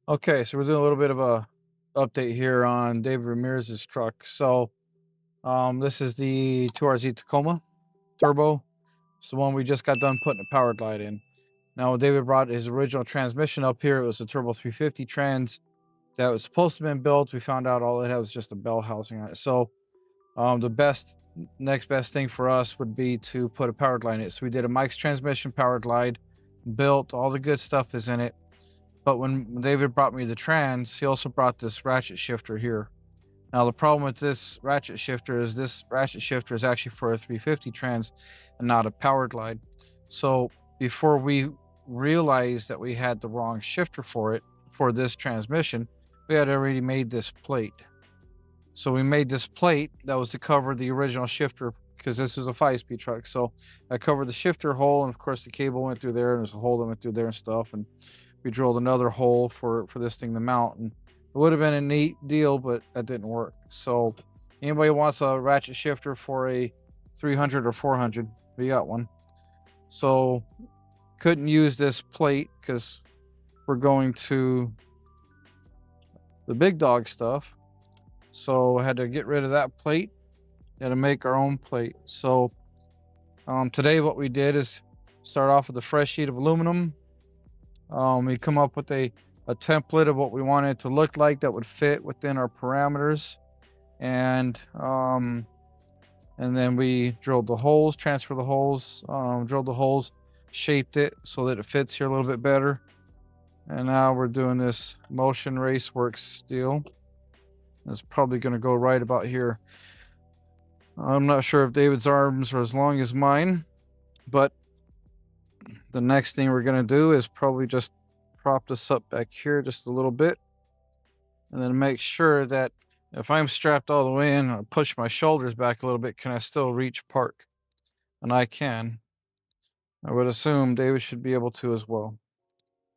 Okay, so we're doing a little bit of a update here on David Ramirez's truck. This is the 2RZ Tacoma Turbo. It's the one we just got done putting a power glide in. Now, when David brought his original transmission up here, it was a Turbo 350 trans that was supposed to have been built. We found out all it had was just a bell housing on it. The next best thing for us would be to put a power glide in it. So we did a Mike's transmission power glide, built all the good stuff is in it. But when David brought me the trans, he also brought this ratchet shifter here. Now, the problem with this ratchet shifter is actually for a 350 trans and not a power glide. So before we realized that we had the wrong shifter for it, for this transmission, we had already made this plate. So we made this plate that was to cover the original shifter because this was a 5-speed truck. So I covered the shifter hole, and of course the cable went through there, and there's a hole that went through there and stuff. And we drilled another hole for this thing to mount, and it would have been a neat deal, but that didn't work. So anybody wants a ratchet shifter for a 300 or 400, we got one. So couldn't use this plate because we're going to the big dog stuff. So I had to get rid of that plate. Had to make our own plate. So today what we did is start off with a fresh sheet of aluminum. We come up with a template of what we wanted it to look like that would fit within our parameters, and then we drilled the holes, transferred the holes, drilled the holes, shaped it so that it fits here a little bit better. And now we're doing this Motion Raceworks steel. It's probably going to go right about here. I'm not sure if David's arms are as long as mine, but the next thing we're going to do is probably just prop this up back here just a little bit, and then make sure that if I'm strapped all the way in, I push my shoulders back a little bit, can I still reach park? And I can. I would assume David should be able to as well.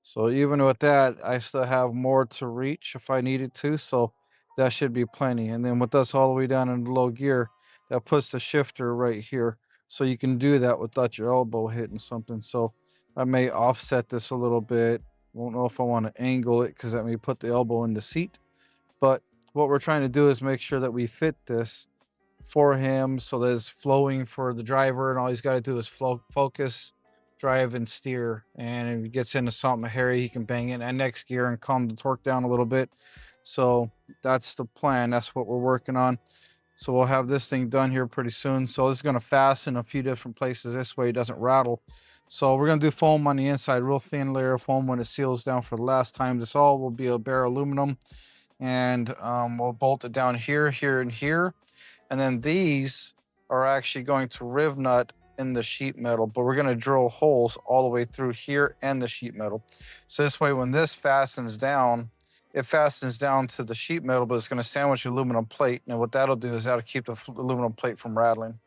So even with that, I still have more to reach if I needed to, so that should be plenty. And then with us all the way down in the low gear, that puts the shifter right here. So you can do that without your elbow hitting something. So I may offset this a little bit. Won't know if I want to angle it because that may put the elbow in the seat. But what we're trying to do is make sure that we fit this for him so that it's flowing for the driver, and all he's got to do is focus, drive, and steer. And if he gets into something hairy, he can bang in that next gear and calm the torque down a little bit. So that's the plan. That's what we're working on. So we'll have this thing done here pretty soon. So this is going to fasten a few different places. This way it doesn't rattle. So we're going to do foam on the inside, real thin layer of foam when it seals down for the last time. This all will be a bare aluminum, and we'll bolt it down here, here, and here. And then these are actually going to riv nut in the sheet metal, but we're going to drill holes all the way through here and the sheet metal. So this way, when this fastens down, it fastens down to the sheet metal, but it's going to sandwich the aluminum plate. And what that'll do is that'll keep the aluminum plate from rattling.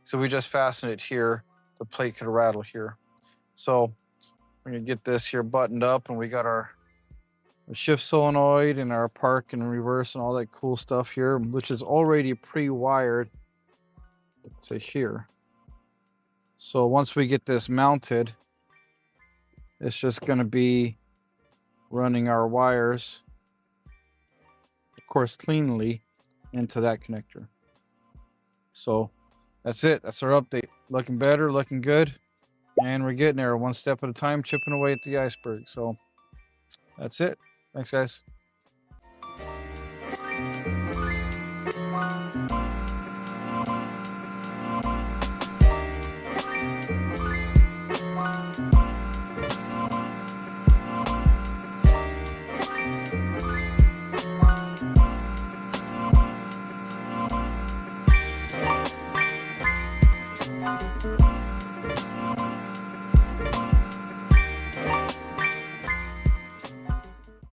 So we just fasten it here. The plate could rattle here. So we're going to get this here buttoned up, and we got our shift solenoid and our park and reverse and all that cool stuff here, which is already pre-wired to here. So once we get this mounted, it's just going to be running our wires, of course, cleanly into that connector. So that's it. That's our update. Looking better, looking good. And we're getting there one step at a time, chipping away at the iceberg. So that's it. Thanks, guys.